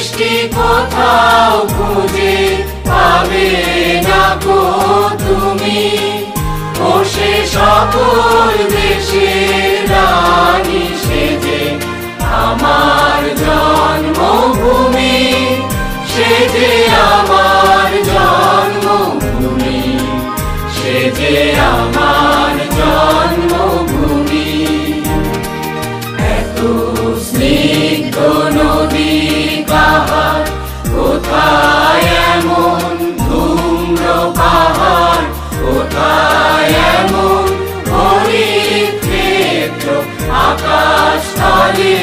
সৃষ্টি কোথাও খুঁজে পাবে না গো তুমি, বসে সকল দেশের রানী সেজে আমার জন্মভূমি, সেজে আমার জন্মভূমি, সেজে আমার জন্মভূমি। এত স্নিগ্ধ নদী কাহার, কোথায় এমন ধূম্র পাহাড়, কোথায় এমন হরিৎ ক্ষেত্র আকাশ তলে।